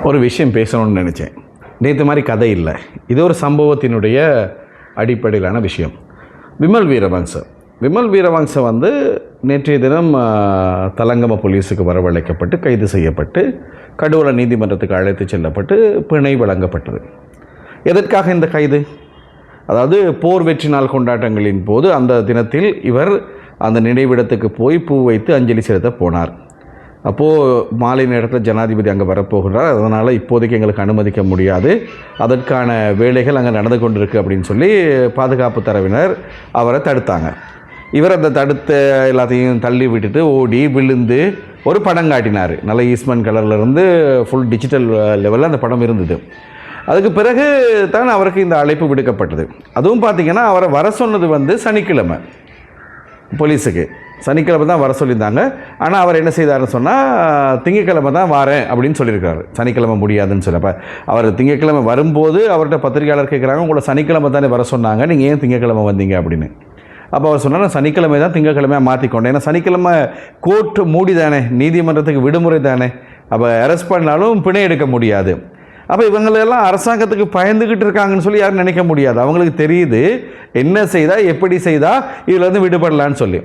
ஒரு விஷயம் பேசணும்னு நினச்சேன். நேற்று மாதிரி கதை இல்லை, இது ஒரு சம்பவத்தினுடைய அடிப்படையிலான விஷயம். விமல் வீரவங்ச வந்து நேற்றைய தினம் தலங்கம போலீஸுக்கு வரவழைக்கப்பட்டு கைது செய்யப்பட்டு கடூர நீதிமன்றத்துக்கு அழைத்து செல்லப்பட்டு பிணை வழங்கப்பட்டது. எதற்காக இந்த கைது? அதாவது போர் வெற்றி நாள் கொண்டாட்டங்களின் போது அந்த தினத்தில் இவர் அந்த நினைவிடத்துக்கு போய் பூ வைத்து அஞ்சலி செலுத்த போனார். அப்போது மாலை நேரத்தில் ஜனாதிபதி அங்கே வரப்போகிறார், அதனால் இப்போதைக்கு எங்களுக்கு அனுமதிக்க முடியாது, அதற்கான வேலைகள் அங்கே நடந்து கொண்டிருக்கு அப்படின்னு சொல்லி பாதுகாப்பு தரவினர் அவரை தடுத்தாங்க. இவர் அந்த தடுத்த எல்லாத்தையும் தள்ளி விட்டுட்டு ஓடி விழுந்து ஒரு படம் காட்டினார். நல்ல ஈஸ்மன் கலர்லேருந்து ஃபுல் டிஜிட்டல் லெவலில் அந்த படம் இருந்தது. அதுக்கு பிறகு தான் அவருக்கு இந்த அழைப்பு விடுக்கப்பட்டது. அதுவும் பார்த்திங்கன்னா அவரை வர சொன்னது வந்து சனிக்கிழமை, போலீஸுக்கு சனிக்கிழமை தான் வர சொல்லியிருந்தாங்க. ஆனால் அவர் என்ன செய்தார்னு சொன்னால் திங்கக்கிழமை தான் வரேன் அப்படின்னு சொல்லியிருக்காரு. சனிக்கிழமை முடியாதுன்னு சொல்லி. அப்போ அவர் திங்கக்கிழமை வரும்போது அவர்கிட்ட பத்திரிகையாளர் கேட்குறாங்க, உங்களை சனிக்கிழமை தானே வர சொன்னாங்க, நீங்கள் ஏன் திங்கக்கிழமை வந்தீங்க அப்படின்னு. அப்போ அவர் சொன்னால் நான் சனிக்கிழமை தான் திங்கக்கிழமையாக மாற்றிக்கொண்டேன், ஏன்னா சனிக்கிழமை கோர்ட்டு மூடி தானே, நீதிமன்றத்துக்கு விடுமுறை தானே, அப்போ அரெஸ்ட் பண்ணாலும் பிணை எடுக்க முடியாது. அப்போ இவங்களெல்லாம் அரசாங்கத்துக்கு பயந்துக்கிட்டு இருக்காங்கன்னு சொல்லி யாரும் நினைக்க முடியாது. அவங்களுக்கு தெரியுது என்ன செய்தால் எப்படி செய்தால் இதில் விடுபடலான்னு சொல்லி.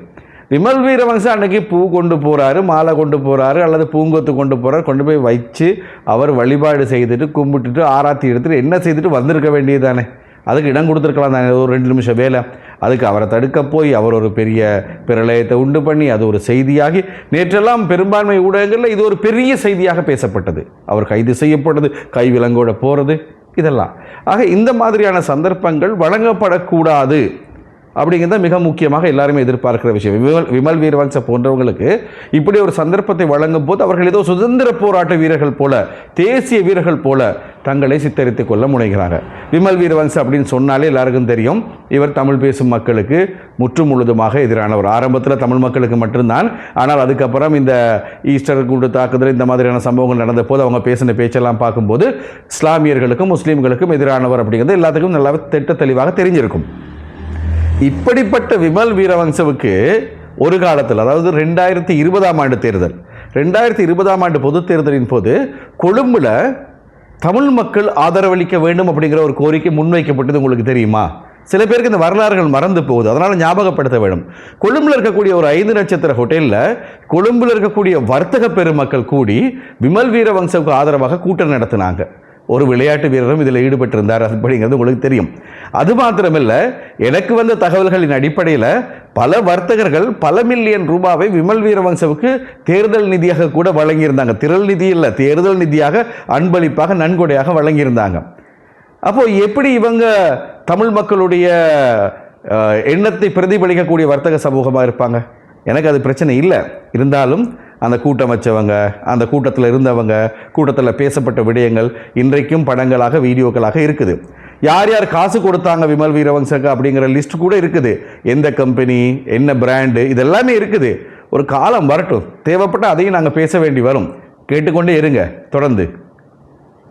விமல் வீரவங்ச அன்றைக்கி பூ கொண்டு போகிறாரு, மாலை கொண்டு போகிறாரு, அல்லது பூங்கொத்து கொண்டு போகிறார், கொண்டு போய் வச்சு அவர் வழிபாடு செய்துட்டு கும்பிட்டுட்டு ஆராத்தி எடுத்துகிட்டு என்ன செய்துட்டு வந்திருக்க வேண்டியது தானே. அதுக்கு இடம் கொடுத்துருக்கலாம் தானே, ஒரு 2 நிமிஷம் வேலை. அதுக்கு அவரை தடுக்க போய் அவர் ஒரு பெரிய பிரளயத்தை உண்டு பண்ணி அது ஒரு செய்தியாகி நேற்றெல்லாம் பெரும்பான்மை ஊடகங்களில் இது ஒரு பெரிய செய்தியாக பேசப்பட்டது. அவர் கைது செய்யப்பட்டது, கைவிலங்கோட போகிறது, இதெல்லாம். ஆக இந்த மாதிரியான சந்தர்ப்பங்கள் வழங்கப்படக்கூடாது அப்படிங்கிறத மிக முக்கியமாக எல்லாருமே எதிர்பார்க்கிற விஷயம். விமல் வீரவங்ச போன்றவங்களுக்கு இப்படி ஒரு சந்தர்ப்பத்தை வழங்கும் போது அவர்கள் ஏதோ சுதந்திர போராட்ட வீரர்கள் போல, தேசிய வீரர்கள் போல தங்களை சித்தரித்துக் கொள்ள முனைகிறாங்க. விமல் வீரவங்ச அப்படின்னு சொன்னாலே எல்லாருக்கும் தெரியும், இவர் தமிழ் பேசும் மக்களுக்கு முற்று முழுதுமாக எதிரானவர். ஆரம்பத்தில் தமிழ் மக்களுக்கு மட்டும்தான், ஆனால் அதுக்கப்புறம் இந்த ஈஸ்டர் கூட்டு தாக்குதல் இந்த மாதிரியான சம்பவங்கள் நடந்த போது அவங்க பேசின பேச்செல்லாம் பார்க்கும்போது இஸ்லாமியர்களுக்கும் முஸ்லீம்களுக்கும் எதிரானவர் அப்படிங்கிறது எல்லாத்துக்கும் நல்லா திட்ட தெளிவாக தெரிஞ்சிருக்கும். இப்படிப்பட்ட விமல் வீரவங்சவுக்கு ஒரு காலத்தில், அதாவது 2020ஆம் ஆண்டு தேர்தல், 2020ஆம் ஆண்டு பொது தேர்தலின் போது கொழும்புல தமிழ் மக்கள் ஆதரவளிக்க வேண்டும் அப்படிங்கிற ஒரு கோரிக்கை முன்வைக்கப்பட்டது உங்களுக்கு தெரியுமா? சில பேருக்கு இந்த வரலாறுகள் மறந்து போகுது, அதனால் ஞாபகப்படுத்த வேண்டும். கொழும்பில் இருக்கக்கூடிய ஒரு 5 நட்சத்திர ஹோட்டலில் கொழும்பில் இருக்கக்கூடிய வர்த்தக பெருமக்கள் கூடி விமல் வீரவங்சவுக்கு ஆதரவாக கூட்டம் நடத்தினாங்க. ஒரு விளையாட்டு வீரரும் இதில் ஈடுபட்டிருந்தார் அப்படிங்கிறது உங்களுக்கு தெரியும். அது மாத்திரமில்லை, எனக்கு வந்த தகவல்களின் அடிப்படையில் பல வர்த்தகர்கள் பல மில்லியன் ரூபாவை விமல் வீரவங்சவுக்கு தேர்தல் நிதியாக கூட வழங்கியிருந்தாங்க. திரள் நிதி இல்லை, தேர்தல் நிதியாக அன்பளிப்பாக நன்கொடையாக வழங்கியிருந்தாங்க. அப்போ எப்படி இவங்க தமிழ் மக்களுடைய எண்ணத்தை பிரதிபலிக்கக்கூடிய வர்த்தக சமூகமாக இருப்பாங்க? எனக்கு அது பிரச்சனை இல்லை. இருந்தாலும் அந்த கூட்டம் வச்சவங்க, அந்த கூட்டத்தில் இருந்தவங்க, கூட்டத்தில் பேசப்பட்ட விடயங்கள் இன்றைக்கும் படங்களாக வீடியோக்களாக இருக்குது. யார் யார் காசு கொடுத்தாங்க விமல் வீரவங்சக்கு அப்படிங்கிற லிஸ்ட் கூட இருக்குது. எந்த கம்பெனி, என்ன பிராண்டு, இதெல்லாமே இருக்குது. ஒரு காலம் வரட்டும், தேவைப்பட்ட அதையும் நாங்கள் பேச வேண்டி வரும். கேட்டுக்கொண்டே இருங்க தொடர்ந்து.